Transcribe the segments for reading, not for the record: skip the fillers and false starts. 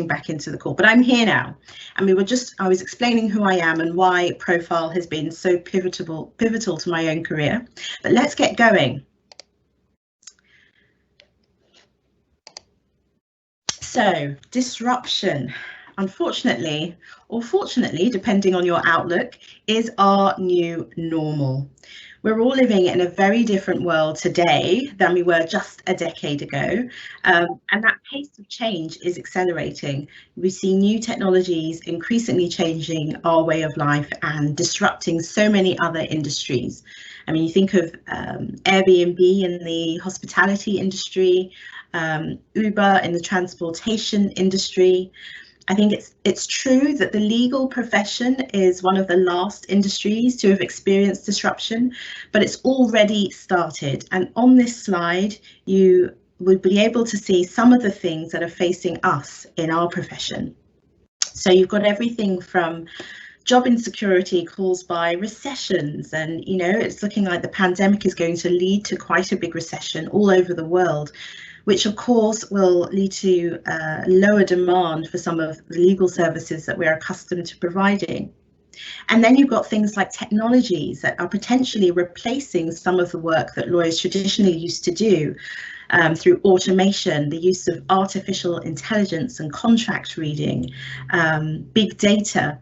back into the call, but I'm here now, and I was explaining who I am and why profile has been so pivotal to my own career. But let's get going. So, disruption, unfortunately, or fortunately, depending on your outlook, is our new normal. We're all living in a very different world today than we were just a decade ago, and that pace of change is accelerating. We see new technologies increasingly changing our way of life and disrupting so many other industries. I mean, you think of Airbnb in the hospitality industry, Uber in the transportation industry. I think it's true that the legal profession is one of the last industries to have experienced disruption, but it's already started. And on this slide, you would be able to see some of the things that are facing us in our profession. So you've got everything from job insecurity caused by recessions, and it's looking like the pandemic is going to lead to quite a big recession all over the world, which of course will lead to lower demand for some of the legal services that we're accustomed to providing. And then you've got things like technologies that are potentially replacing some of the work that lawyers traditionally used to do through automation, the use of artificial intelligence and contract reading, big data.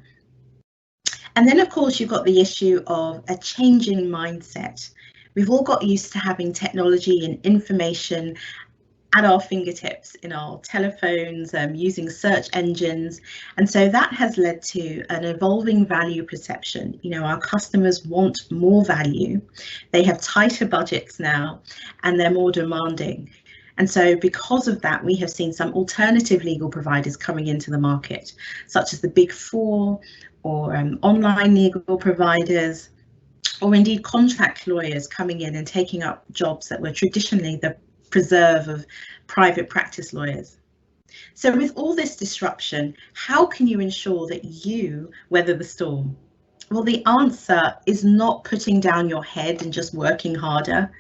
And then of course you've got the issue of a changing mindset. We've all got used to having technology and information at our fingertips in our telephones, using search engines. And so that has led to an evolving value perception. Our customers want more value. They have tighter budgets now, and they're more demanding. And so because of that, we have seen some alternative legal providers coming into the market, such as the Big Four or online legal providers, or indeed contract lawyers coming in and taking up jobs that were traditionally the preserve of private practice lawyers. So with all this disruption, how can you ensure that you weather the storm? Well, the answer is not putting down your head and just working harder.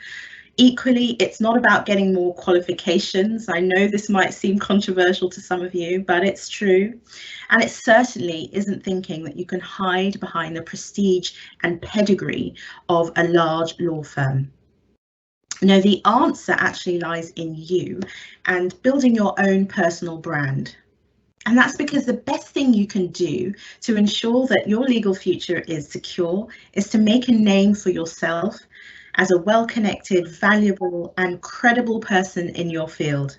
Equally, it's not about getting more qualifications. I know this might seem controversial to some of you, but it's true. And it certainly isn't thinking that you can hide behind the prestige and pedigree of a large law firm. No, the answer actually lies in you and building your own personal brand. And that's because the best thing you can do to ensure that your legal future is secure is to make a name for yourself as a well-connected, valuable and credible person in your field.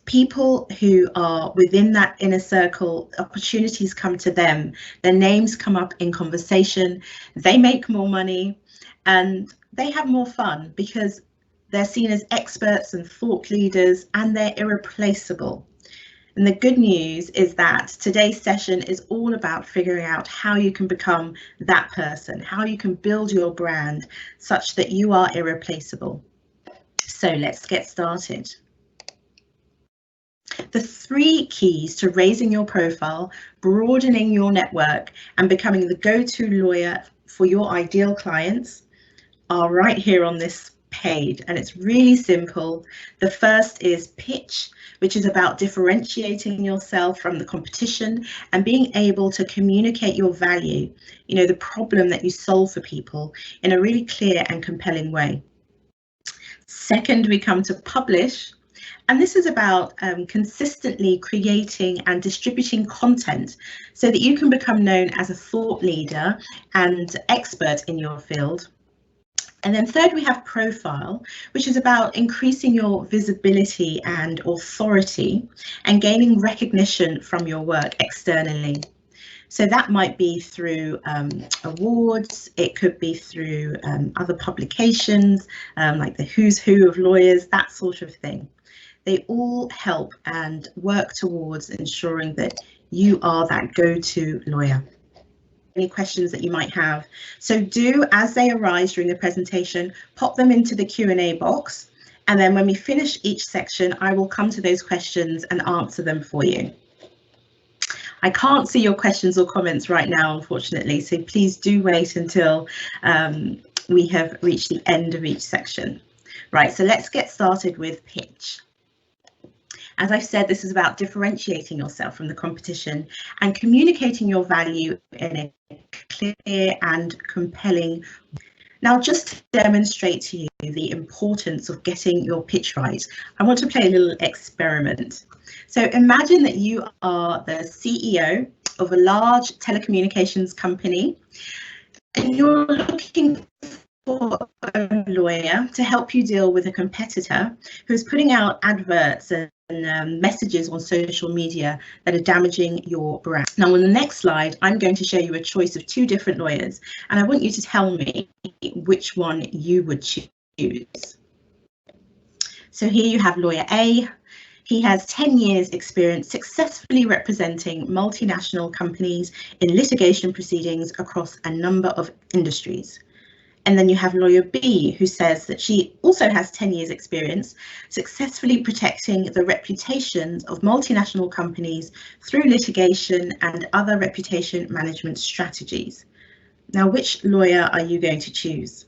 People who are within that inner circle, opportunities come to them, their names come up in conversation, they make more money, and they have more fun because they're seen as experts and thought leaders, and they're irreplaceable. And the good news is that today's session is all about figuring out how you can become that person, how you can build your brand such that you are irreplaceable. So let's get started. The 3 keys to raising your profile, broadening your network, and becoming the go-to lawyer for your ideal clients are right here on this page, and it's really simple. The first is pitch, which is about differentiating yourself from the competition and being able to communicate your value, the problem that you solve for people in a really clear and compelling way. Second, we come to publish, and this is about consistently creating and distributing content so that you can become known as a thought leader and expert in your field. And then third, we have profile, which is about increasing your visibility and authority and gaining recognition from your work externally. So that might be through awards, it could be through other publications, like the who's who of lawyers, that sort of thing. They all help and work towards ensuring that you are that go-to lawyer. Any questions that you might have. So do, as they arise during the presentation, pop them into the Q&A box. And then when we finish each section, I will come to those questions and answer them for you. I can't see your questions or comments right now, unfortunately, so please do wait until we have reached the end of each section. Right, so let's get started with pitch. As I've said, this is about differentiating yourself from the competition and communicating your value in a clear and compelling. Now, just to demonstrate to you the importance of getting your pitch right, I want to play a little experiment. So imagine that you are the CEO of a large telecommunications company and you're looking for a lawyer to help you deal with a competitor who's putting out adverts and messages on social media that are damaging your brand. Now, on the next slide, I'm going to show you a choice of 2 different lawyers, and I want you to tell me which one you would choose. So here you have lawyer A. He has 10 years experience successfully representing multinational companies in litigation proceedings across a number of industries. And then you have lawyer B, who says that she also has 10 years experience successfully protecting the reputations of multinational companies through litigation and other reputation management strategies. Now, which lawyer are you going to choose?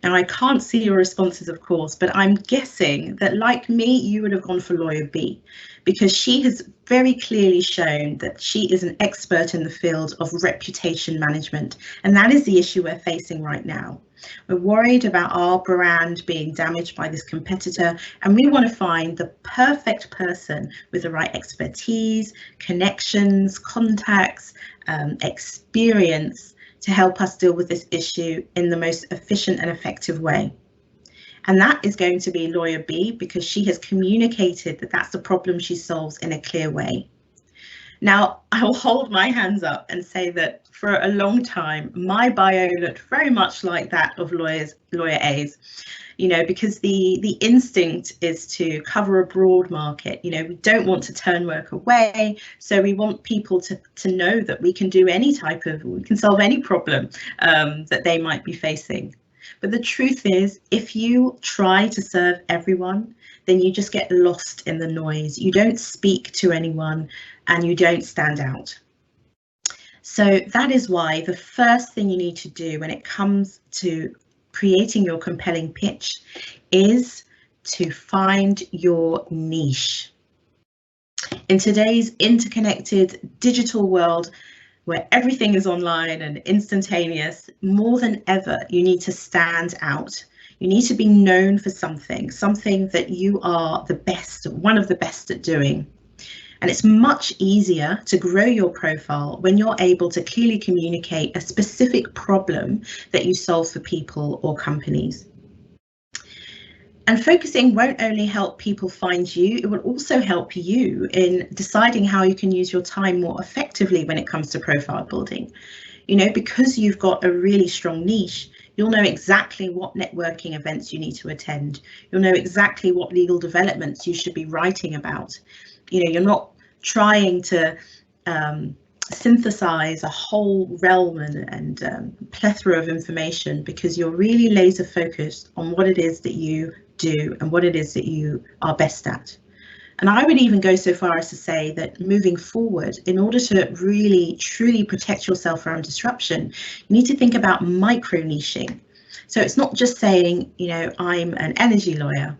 Now, I can't see your responses, of course, but I'm guessing that, like me, you would have gone for lawyer B, because she has very clearly shown that she is an expert in the field of reputation management, and that is the issue we're facing right now. We're worried about our brand being damaged by this competitor, and we want to find the perfect person with the right expertise, connections, contacts, experience to help us deal with this issue in the most efficient and effective way. And that is going to be lawyer B, because she has communicated that that's the problem she solves in a clear way. Now, I will hold my hands up and say that for a long time, my bio looked very much like that of lawyer A's, because the instinct is to cover a broad market. We don't want to turn work away. So we want people to know that we can do we can solve any problem that they might be facing. But the truth is, if you try to serve everyone, then you just get lost in the noise. You don't speak to anyone and you don't stand out. So that is why the first thing you need to do when it comes to creating your compelling pitch is to find your niche. In today's interconnected digital world, where everything is online and instantaneous, more than ever, you need to stand out. You need to be known for something that you are the best, one of the best at doing. And it's much easier to grow your profile when you're able to clearly communicate a specific problem that you solve for people or companies. And focusing won't only help people find you, it will also help you in deciding how you can use your time more effectively when it comes to profile building. Because you've got a really strong niche, you'll know exactly what networking events you need to attend. You'll know exactly what legal developments you should be writing about. You're not trying to synthesize a whole realm and plethora of information, because you're really laser focused on what it is that you do and what it is that you are best at. And I would even go so far as to say that moving forward, in order to really truly protect yourself from disruption, you need to think about micro niching. So it's not just saying, I'm an energy lawyer.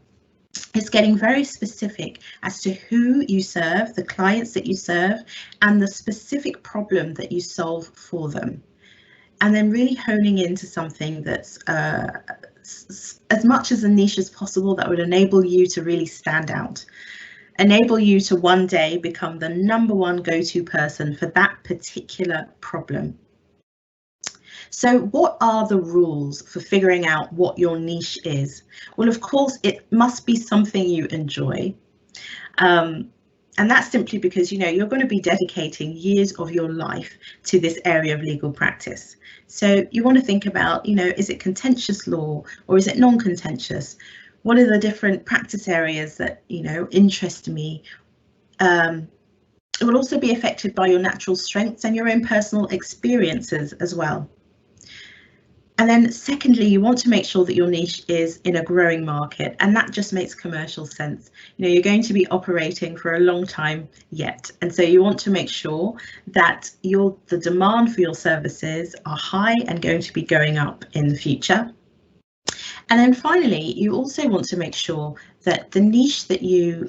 It's getting very specific as to who you serve, the clients that you serve, and the specific problem that you solve for them. And then really honing into something that's as much as a niche as possible that would enable you to really stand out, enable you to one day become the #1 go-to person for that particular problem. So what are the rules for figuring out what your niche is? Well, of course, it must be something you enjoy. And that's simply because, you're going to be dedicating years of your life to this area of legal practice. So you want to think about, is it contentious law or is it non-contentious? What are the different practice areas that, interest me? It will also be affected by your natural strengths and your own personal experiences as well. And then secondly, you want to make sure that your niche is in a growing market, and that just makes commercial sense. You're going to be operating for a long time yet. And so you want to make sure that the demand for your services are high and going to be going up in the future. And then finally, you also want to make sure that the niche that you,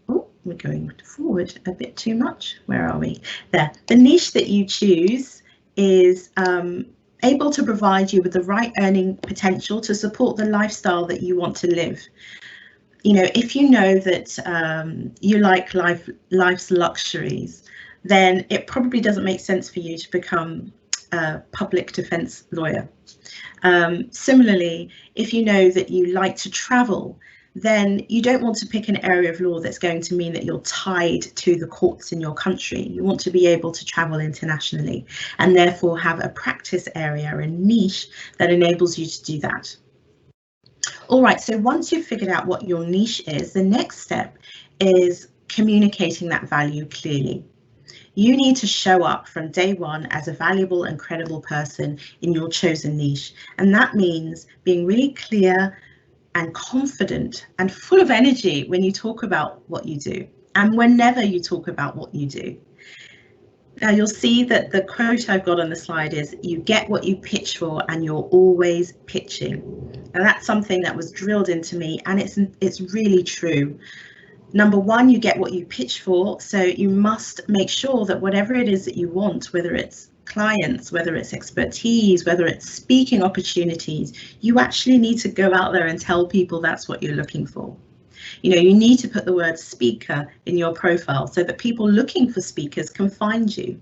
oh, we're going forward a bit too much. Where are we? There. The niche that you choose is able to provide you with the right earning potential to support the lifestyle that you want to live. You know, if you know that you like life's luxuries, then it probably doesn't make sense for you to become a public defense lawyer. Similarly, if you know that you like to travel, then you don't want to pick an area of law that's going to mean that you're tied to the courts in your country. You want to be able to travel internationally and therefore have a practice area, a niche that enables you to do that. All right, so once you've figured out what your niche is, the next step is communicating that value clearly. You need to show up from day one as a valuable and credible person in your chosen niche. And that means being really clear and confident and full of energy when you talk about what you do and whenever you talk about what you do. Now you'll see that the quote I've got on the slide is, you get what you pitch for and you're always pitching. And that's something that was drilled into me, and it's really true. Number one, you get what you pitch for, so you must make sure that whatever it is that you want, whether it's clients, whether it's expertise, whether it's speaking opportunities, you actually need to go out there and tell people that's what you're looking for. You know, you need to put the word speaker in your profile so that people looking for speakers can find you.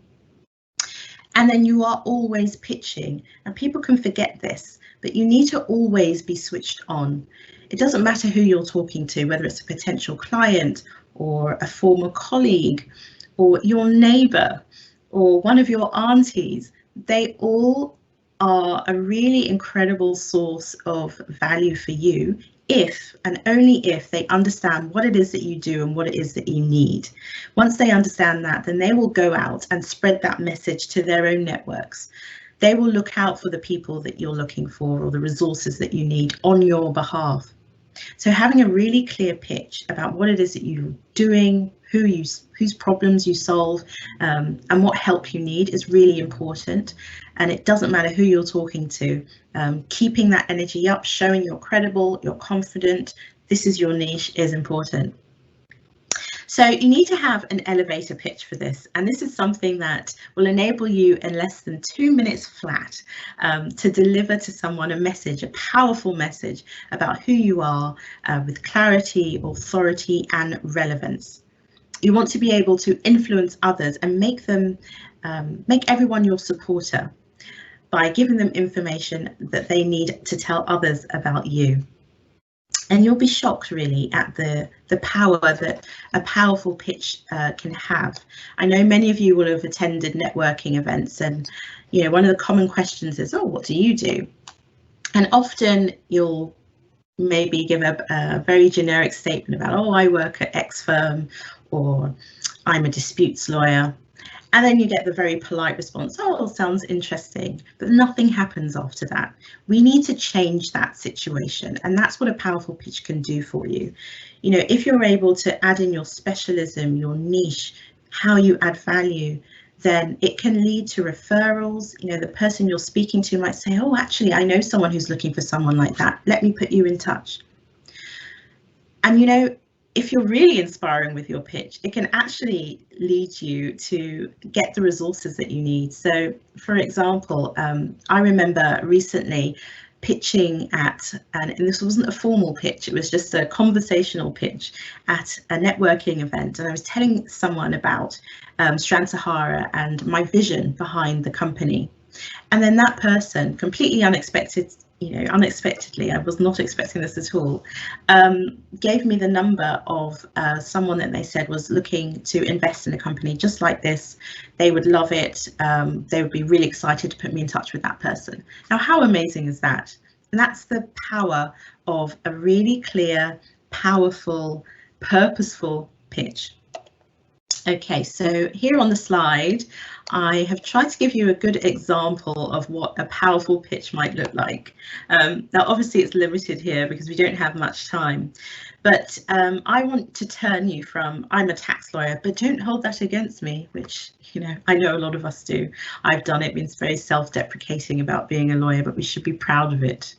And then you are always pitching, and people can forget this, but you need to always be switched on. It doesn't matter who you're talking to, whether it's a potential client or a former colleague or your neighbour or one of your aunties, they all are a really incredible source of value for you if and only if they understand what it is that you do and what it is that you need. Once they understand that, then they will go out and spread that message to their own networks. They will look out for the people that you're looking for or the resources that you need on your behalf. So having a really clear pitch about what it is that you're doing, whose problems you solve, and what help you need is really important. And it doesn't matter who you're talking to. Keeping that energy up, showing you're credible, you're confident, this is your niche is important. So you need to have an elevator pitch for this, and this is something that will enable you in less than 2 minutes flat to deliver to someone a message, a powerful message about who you are with clarity, authority, and relevance. You want to be able to influence others and make everyone your supporter by giving them information that they need to tell others about you. And you'll be shocked really at the power that a powerful pitch can have. I know many of you will have attended networking events, and you know, one of the common questions is, oh, what do you do? And often you'll maybe give a very generic statement about, oh, I work at X firm, or I'm a disputes lawyer. And then you get the very polite response, oh, sounds interesting, but nothing happens after that. We need to change that situation, and that's what a powerful pitch can do for you. You know, if you're able to add in your specialism, your niche, how you add value, then it can lead to referrals. You know, the person you're speaking to might say, oh, actually, I know someone who's looking for someone like that. Let me put you in touch. And, you know, if you're really inspiring with your pitch, it can actually lead you to get the resources that you need. So, for example, I remember recently pitching at, and this wasn't a formal pitch, it was just a conversational pitch at a networking event. And I was telling someone about Strand, Sahara and my vision behind the company. And then that person, completely unexpectedly, I was not expecting this at all, gave me the number of someone that they said was looking to invest in a company just like this. They would love it. They would be really excited to put me in touch with that person. Now, how amazing is that? And that's the power of a really clear, powerful, purposeful pitch. Okay, so here on the slide, I have tried to give you a good example of what a powerful pitch might look like. Now, obviously, it's limited here because we don't have much time, but I want to turn you from, I'm a tax lawyer, but don't hold that against me, which, you know, I know a lot of us do. I've done it, been very self-deprecating about being a lawyer, but we should be proud of it.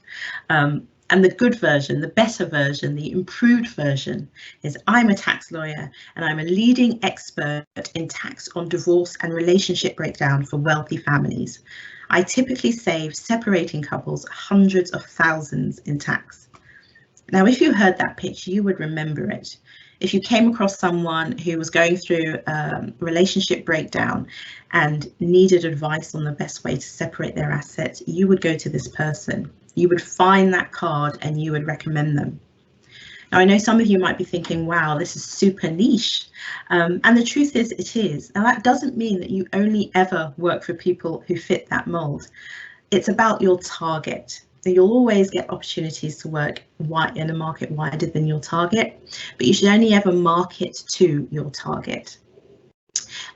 And the good version, the better version, the improved version is I'm a tax lawyer and I'm a leading expert in tax on divorce and relationship breakdown for wealthy families. I typically save separating couples hundreds of thousands in tax. Now, if you heard that pitch, you would remember it. If you came across someone who was going through relationship breakdown and needed advice on the best way to separate their assets, you would go to this person. You would find that card and you would recommend them. Now, I know some of you might be thinking, wow, this is super niche. And the truth is, it is. Now, that doesn't mean that you only ever work for people who fit that mold. It's about your target. You'll always get opportunities to work in a market wider than your target, but you should only ever market to your target.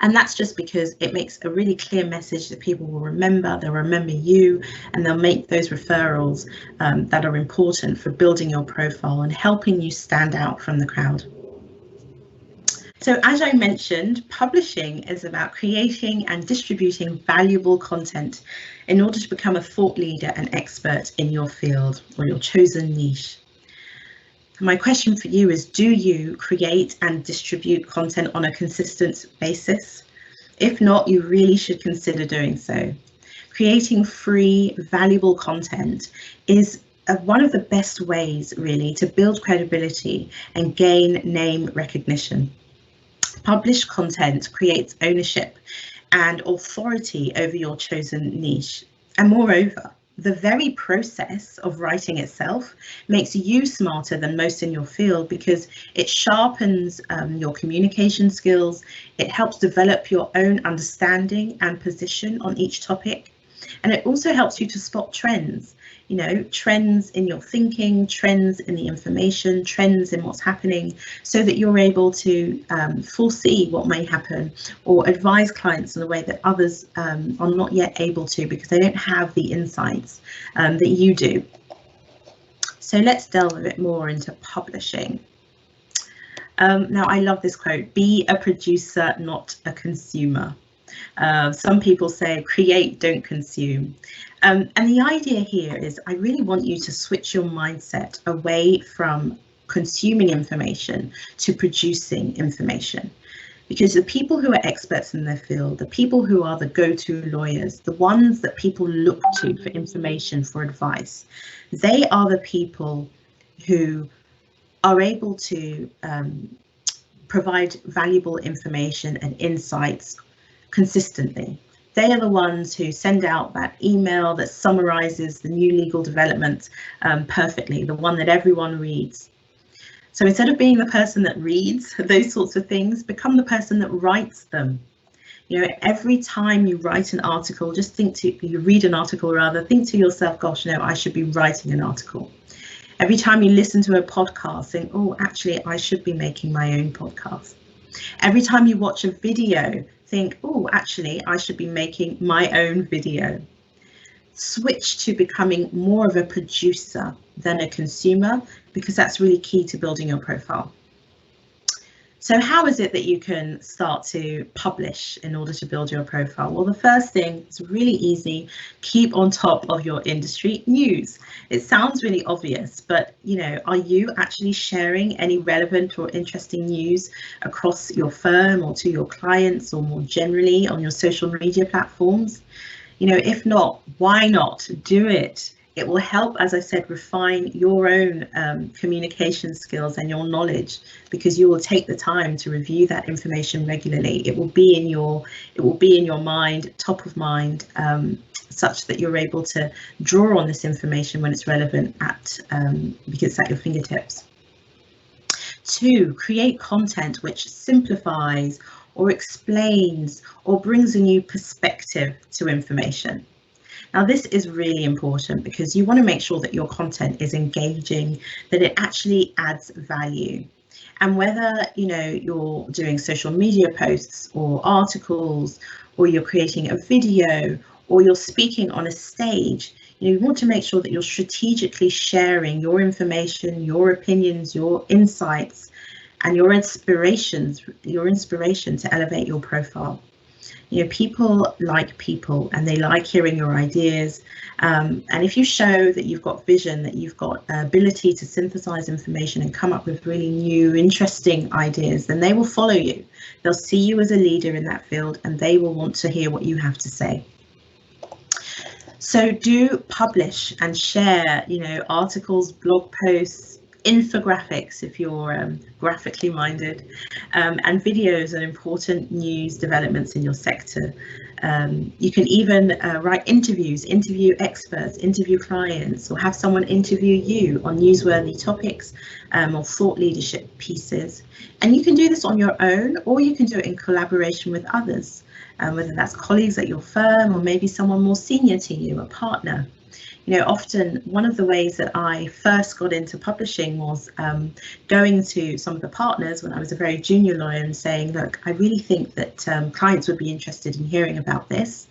And that's just because it makes a really clear message that people will remember, they'll remember you, and they'll make those referrals that are important for building your profile and helping you stand out from the crowd. So as I mentioned, publishing is about creating and distributing valuable content in order to become a thought leader and expert in your field or your chosen niche. My question for you is, do you create and distribute content on a consistent basis? If not, you really should consider doing so. Creating free, valuable content is one of the best ways, really, to build credibility and gain name recognition. Published content creates ownership and authority over your chosen niche. And moreover, the very process of writing itself makes you smarter than most in your field because it sharpens your communication skills. It helps develop your own understanding and position on each topic. And it also helps you to spot trends, trends in your thinking, trends in the information, trends in what's happening, so that you're able to foresee what may happen or advise clients in a way that others are not yet able to because they don't have the insights that you do. So let's delve a bit more into publishing. Now, I love this quote: "Be a producer, not a consumer." Some people say create, don't consume. And the idea here is I really want you to switch your mindset away from consuming information to producing information. Because the people who are experts in their field, the people who are the go-to lawyers, the ones that people look to for information, for advice, they are the people who are able to provide valuable information and insights consistently. They are the ones who send out that email that summarizes the new legal developments perfectly, the one that everyone reads. So instead of being the person that reads those sorts of things, become the person that writes them. Every time you write an article, just you read an article rather, think to yourself, gosh, no, I should be writing an article. Every time you listen to a podcast, think, oh, actually, I should be making my own podcast. Every time you watch a video, think, oh, actually, I should be making my own video. Switch to becoming more of a producer than a consumer, because that's really key to building your profile. So how is it that you can start to publish in order to build your profile? Well, the first thing is really easy. Keep on top of your industry news. It sounds really obvious, but are you actually sharing any relevant or interesting news across your firm or to your clients or more generally on your social media platforms? If not, why not? Do it. It will help, as I said, refine your own communication skills and your knowledge, because you will take the time to review that information regularly. It will be in your mind, top of mind, such that you're able to draw on this information when it's relevant because it's at your fingertips. 2, create content which simplifies or explains or brings a new perspective to information. Now, this is really important because you want to make sure that your content is engaging, that it actually adds value. And whether you're doing social media posts or articles, or you're creating a video, or you're speaking on a stage, you want to make sure that you're strategically sharing your information, your opinions, your insights, and your inspiration to elevate your profile. You know, people like people, and they like hearing your ideas. And if you show that you've got vision, that you've got ability to synthesize information and come up with really new, interesting ideas, then they will follow you. They'll see you as a leader in that field, and they will want to hear what you have to say. So do publish and share, you know, articles, blog posts, infographics if you're graphically minded, and videos on important news developments in your sector. You can even write interviews, interview experts, interview clients, or have someone interview you on newsworthy topics or thought leadership pieces. And you can do this on your own, or you can do it in collaboration with others, whether that's colleagues at your firm or maybe someone more senior to you, a partner. You know, often one of the ways that I first got into publishing was going to some of the partners when I was a very junior lawyer and saying, look, I really think that clients would be interested in hearing about this.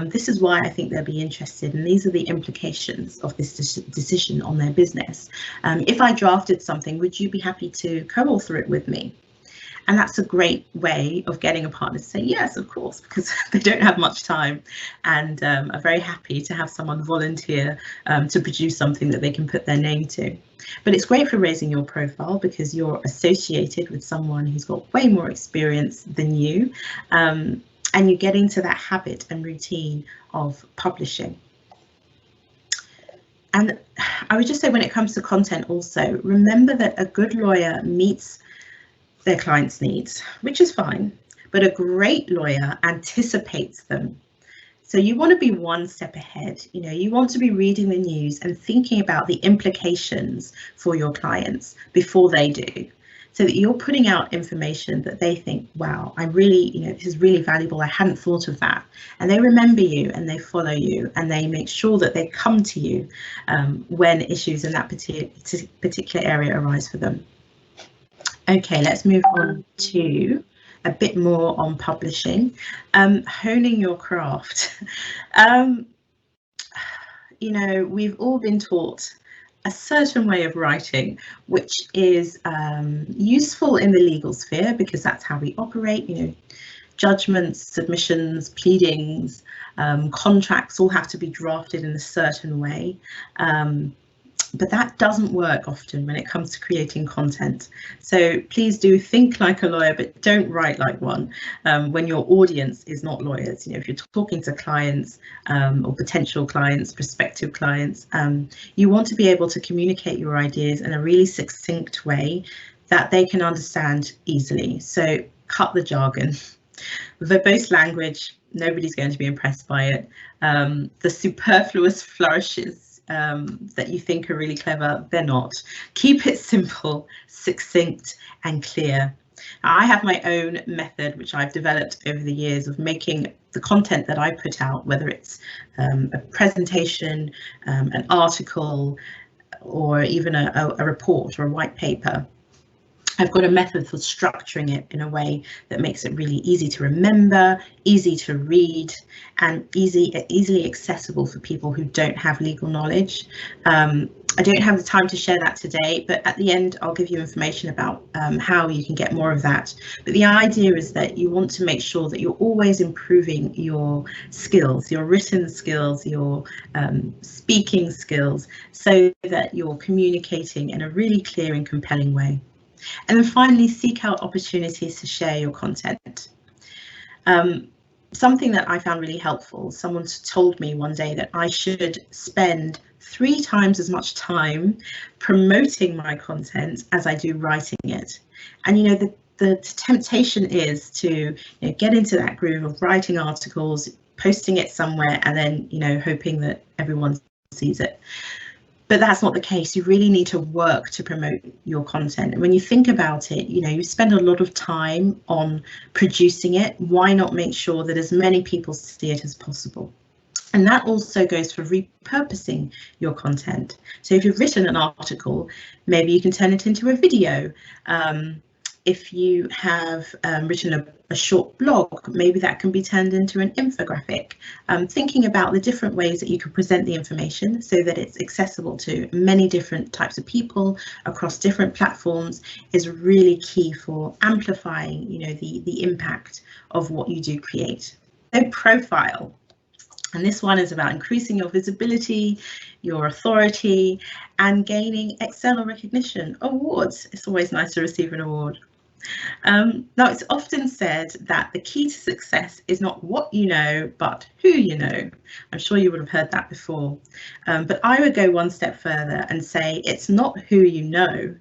This is why I think they'll be interested, and these are the implications of this decision on their business. If I drafted something, would you be happy to co-author it with me? And that's a great way of getting a partner to say yes, of course, because they don't have much time and are very happy to have someone volunteer to produce something that they can put their name to. But it's great for raising your profile because you're associated with someone who's got way more experience than you, and you get into that habit and routine of publishing. And I would just say, when it comes to content also, remember that a good lawyer meets their clients' needs, which is fine, but a great lawyer anticipates them. So you want to be one step ahead. You know, you want to be reading the news and thinking about the implications for your clients before they do, so that you're putting out information that they think, wow, I really, you know, this is really valuable. I hadn't thought of that. And they remember you and they follow you and they make sure that they come to you when issues in that particular area arise for them. Okay, let's move on to a bit more on publishing, honing your craft. You know, we've all been taught a certain way of writing, which is useful in the legal sphere because that's how we operate. You know, judgments, submissions, pleadings, contracts all have to be drafted in a certain way. But that doesn't work often when it comes to creating content. So please do think like a lawyer, but don't write like one when your audience is not lawyers. You know, if you're talking to clients or potential clients, prospective clients, you want to be able to communicate your ideas in a really succinct way that they can understand easily. So cut the jargon. Verbose language, nobody's going to be impressed by it. The superfluous flourishes that you think are really clever, they're not. Keep it simple, succinct and clear. Now, I have my own method which I've developed over the years of making the content that I put out, whether it's a presentation, an article, or even a report or a white paper. I've got a method for structuring it in a way that makes it really easy to remember, easy to read, and easily accessible for people who don't have legal knowledge. I don't have the time to share that today, but at the end I'll give you information about how you can get more of that. But the idea is that you want to make sure that you're always improving your skills, your written skills, your speaking skills, so that you're communicating in a really clear and compelling way. And then finally, seek out opportunities to share your content. Something that I found really helpful, someone told me one day that I should spend 3 times as much time promoting my content as I do writing it. And you know, the temptation is to get into that groove of writing articles, posting it somewhere, and then hoping that everyone sees it. But that's not the case. You really need to work to promote your content. And when you think about it, you spend a lot of time on producing it. Why not make sure that as many people see it as possible? And that also goes for repurposing your content. So if you've written an article, maybe you can turn it into a video. If you have written a short blog, maybe that can be turned into an infographic. Thinking about the different ways that you can present the information so that it's accessible to many different types of people across different platforms is really key for amplifying, the impact of what you do create. So profile. And this one is about increasing your visibility, your authority, and gaining external recognition. Awards. It's always nice to receive an award. Now, it's often said that the key to success is not what you know, but who you know. I'm sure you would have heard that before. But I would go one step further and say it's not who you know,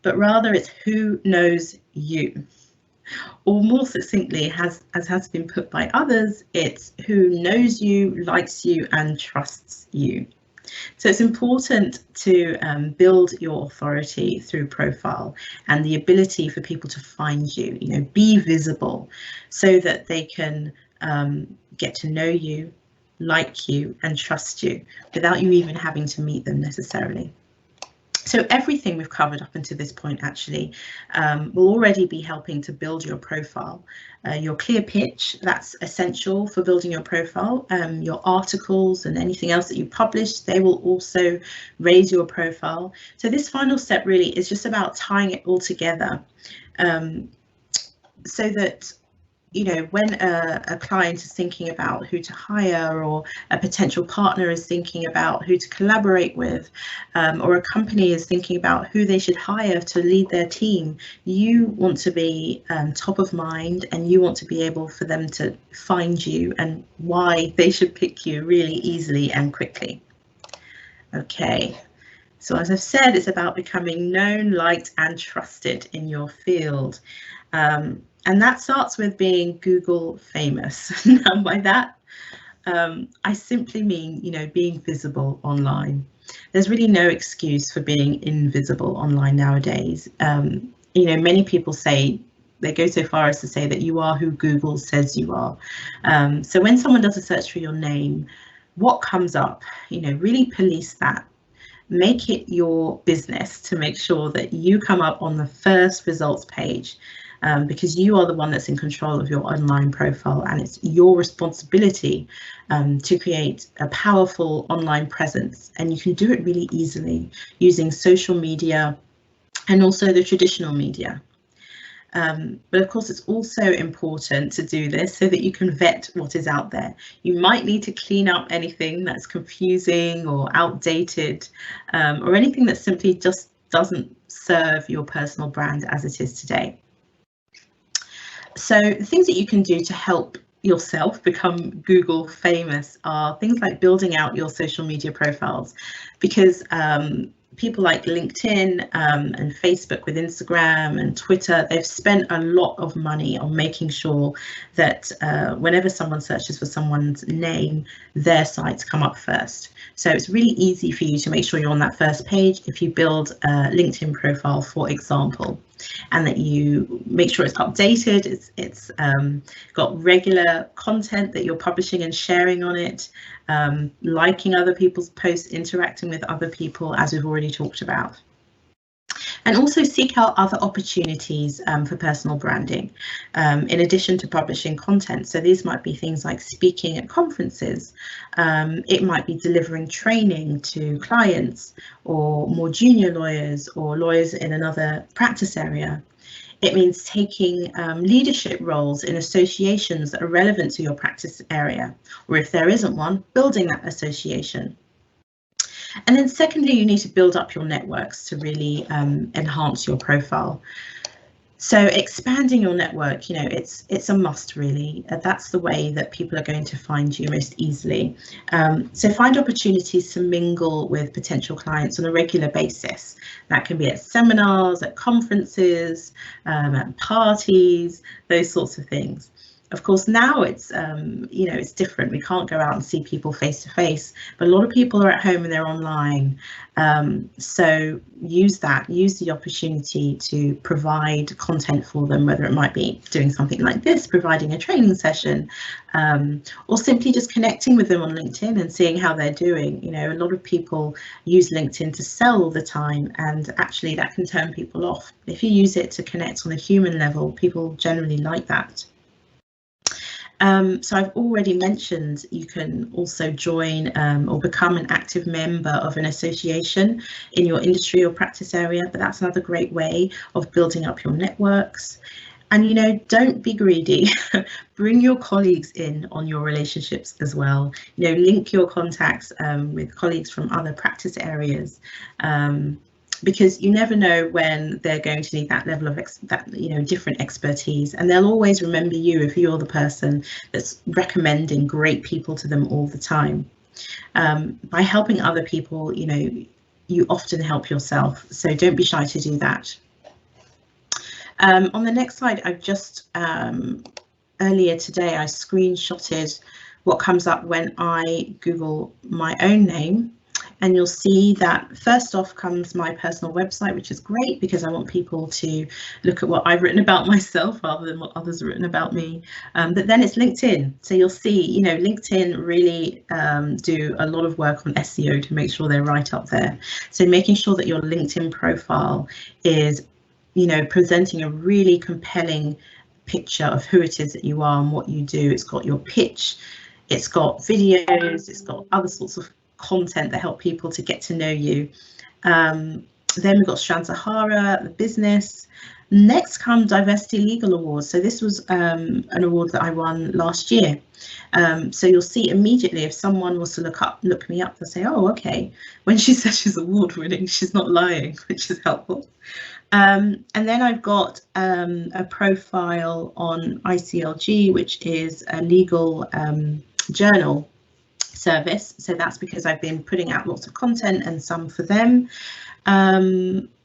but rather it's who knows you. Or more succinctly, as has been put by others, it's who knows you, likes you, and trusts you. So it's important to build your authority through profile and the ability for people to find you, be visible so that they can get to know you, like you, and trust you without you even having to meet them necessarily. So everything we've covered up until this point actually will already be helping to build your profile. Your clear pitch, that's essential for building your profile. Your articles and anything else that you publish, they will also raise your profile. So this final step really is just about tying it all together so that when a client is thinking about who to hire, or a potential partner is thinking about who to collaborate with, or a company is thinking about who they should hire to lead their team, you want to be top of mind, and you want to be able for them to find you and why they should pick you really easily and quickly. Okay. So as I've said, it's about becoming known, liked, and trusted in your field. And that starts with being Google famous. Now by that, I simply mean, being visible online. There's really no excuse for being invisible online nowadays. Many people say, they go so far as to say that you are who Google says you are. So when someone does a search for your name, what comes up? Really police that. Make it your business to make sure that you come up on the first results page. Because you are the one that's in control of your online profile, and it's your responsibility to create a powerful online presence. And you can do it really easily using social media and also the traditional media. But of course, it's also important to do this so that you can vet what is out there. You might need to clean up anything that's confusing or outdated, or anything that simply just doesn't serve your personal brand as it is today. So the things that you can do to help yourself become Google famous are things like building out your social media profiles, because people like LinkedIn and Facebook with Instagram and Twitter, they've spent a lot of money on making sure that whenever someone searches for someone's name, their sites come up first. So it's really easy for you to make sure you're on that first page if you build a LinkedIn profile, for example, and that you make sure it's updated, it's got regular content that you're publishing and sharing on it, liking other people's posts, interacting with other people, as we've already talked about. And also seek out other opportunities for personal branding, in addition to publishing content. So these might be things like speaking at conferences. It might be delivering training to clients or more junior lawyers or lawyers in another practice area. It means taking leadership roles in associations that are relevant to your practice area, or if there isn't one, building that association. And then secondly, you need to build up your networks to really enhance your profile. So expanding your network, it's a must really. That's the way that people are going to find you most easily. So find opportunities to mingle with potential clients on a regular basis. That can be at seminars, at conferences, at parties, those sorts of things. Of course, now it's it's different. We can't go out and see people face to face, but a lot of people are at home and they're online. So use the opportunity to provide content for them, whether it might be doing something like this, providing a training session, or simply just connecting with them on LinkedIn and seeing how they're doing. A lot of people use LinkedIn to sell all the time, and actually that can turn people off. If you use it to connect on a human level, people generally like that. So I've already mentioned you can also join or become an active member of an association in your industry or practice area, but that's another great way of building up your networks. And don't be greedy. Bring your colleagues in on your relationships as well. Link your contacts with colleagues from other practice areas. Because you never know when they're going to need that level of different expertise, and they'll always remember you if you're the person that's recommending great people to them all the time. By helping other people, you often help yourself, so don't be shy to do that. On the next slide, I've just earlier today I screenshotted what comes up when I Google my own name. And you'll see that first off comes my personal website, which is great because I want people to look at what I've written about myself rather than what others have written about me. But then it's LinkedIn. So you'll see, LinkedIn really do a lot of work on SEO to make sure they're right up there. So making sure that your LinkedIn profile is, presenting a really compelling picture of who it is that you are and what you do. It's got your pitch, it's got videos, it's got other sorts of content that help people to get to know you. Then we've got Strand Sahara, the business. Next come Diversity Legal Awards. So this was an award that I won last year. So you'll see immediately if someone was to look me up, they'll say, oh, okay, when she says she's award winning, she's not lying, which is helpful. And then I've got a profile on ICLG, which is a legal journal service. So that's because I've been putting out lots of content and some for them.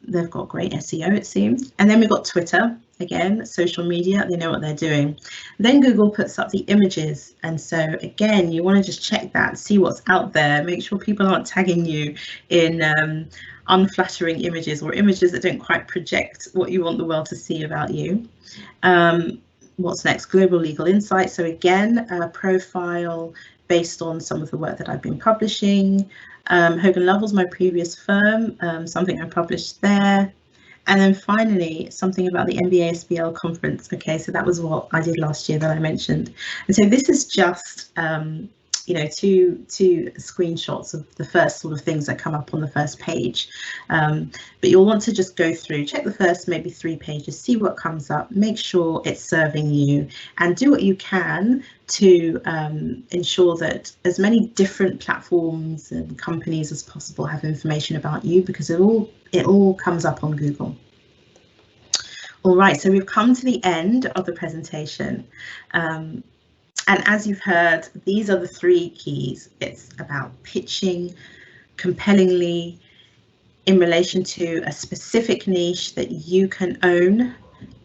They've got great SEO, it seems. And then we've got Twitter, again, social media, they know what they're doing. Then Google puts up the images. And so again, you want to just check that, see what's out there, make sure people aren't tagging you in unflattering images or images that don't quite project what you want the world to see about you. What's next? Global Legal Insight. So again, a profile based on some of the work that I've been publishing. Hogan Lovells, my previous firm, something I published there. And then finally, something about the MBA SBL conference. Okay, so that was what I did last year that I mentioned. And so this is just, two screenshots of the first sort of things that come up on the first page. But you'll want to just go through, check the first maybe 3 pages, see what comes up, make sure it's serving you, and do what you can to ensure that as many different platforms and companies as possible have information about you, because it all comes up on Google. All right, so we've come to the end of the presentation. And as you've heard, these are the 3 keys. It's about pitching compellingly in relation to a specific niche that you can own,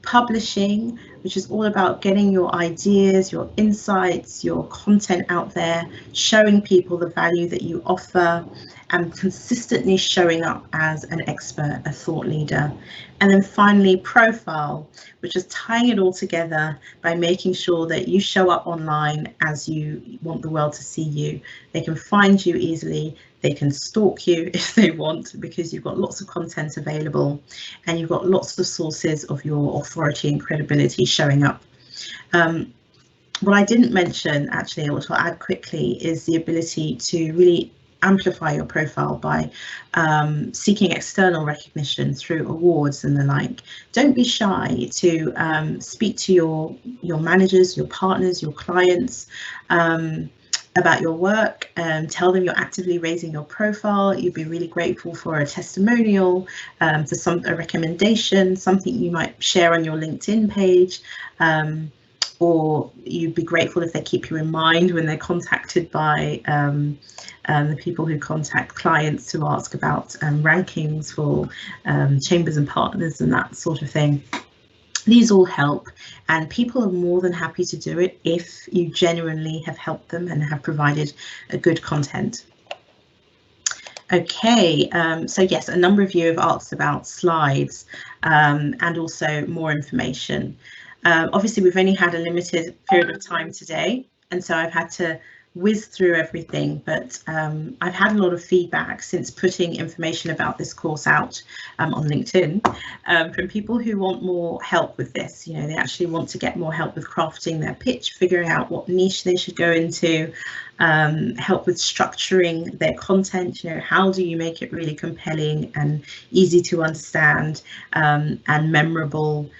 publishing, which is all about getting your ideas, your insights, your content out there, showing people the value that you offer, and consistently showing up as an expert, a thought leader. And then finally, profile, which is tying it all together by making sure that you show up online as you want the world to see you. They can find you easily. They can stalk you if they want, because you've got lots of content available and you've got lots of sources of your authority and credibility showing up. What I didn't mention, actually, which I'll add quickly, is the ability to really amplify your profile by seeking external recognition through awards and the like. Don't be shy to speak to your managers, your partners, your clients about your work, and tell them you're actively raising your profile. You'd be really grateful for a testimonial, for a recommendation, something you might share on your LinkedIn page, or you'd be grateful if they keep you in mind when they're contacted by the people who contact clients to ask about rankings for chambers and partners and that sort of thing. These all help, and people are more than happy to do it if you genuinely have helped them and have provided a good content. Okay, so yes, a number of you have asked about slides and also more information. Obviously, we've only had a limited period of time today, and so I've had to whiz through everything, but I've had a lot of feedback since putting information about this course out on LinkedIn from people who want more help with this. You know, they actually want to get more help with crafting their pitch, figuring out what niche they should go into, help with structuring their content. You know, how do you make it really compelling and easy to understand and memorable?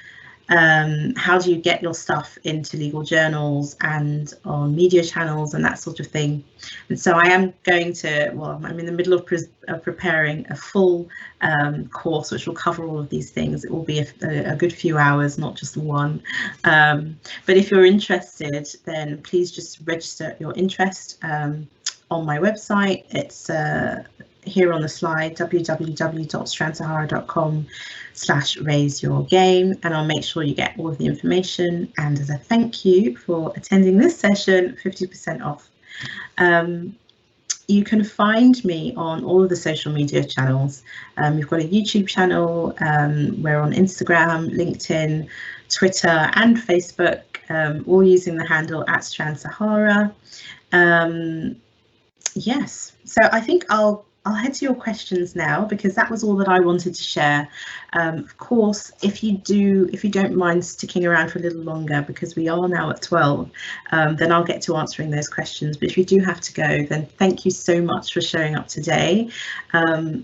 How do you get your stuff into legal journals and on media channels and that sort of thing? And so I am going to, well, I'm in the middle of preparing a full course which will cover all of these things. It will be a good few hours, not just one. But if you're interested, then please just register your interest on my website. It's here on the slide, www.strandsahara.com/raiseyourgame, and I'll make sure you get all of the information. And as a thank you for attending this session, 50% off. You can find me on all of the social media channels. We've got a YouTube channel, we're on Instagram, LinkedIn, Twitter and Facebook, all using the handle @StrandSahara. Yes, so I think I'll head to your questions now, because that was all that I wanted to share. Of course, if you don't mind sticking around for a little longer, because we are now at 12, then I'll get to answering those questions. But if you do have to go, then thank you so much for showing up today.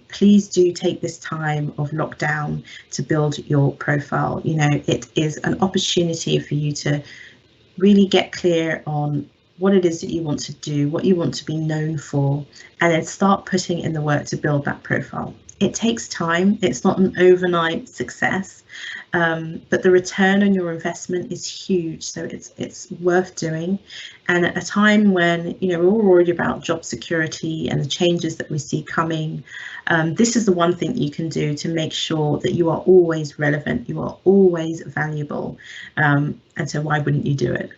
Please do take this time of lockdown to build your profile. You know, it is an opportunity for you to really get clear on what it is that you want to do, what you want to be known for, and then start putting in the work to build that profile. It takes time, it's not an overnight success, but the return on your investment is huge, so it's worth doing. And at a time when, you know, we're all worried about job security and the changes that we see coming, this is the one thing you can do to make sure that you are always relevant, you are always valuable, and so why wouldn't you do it?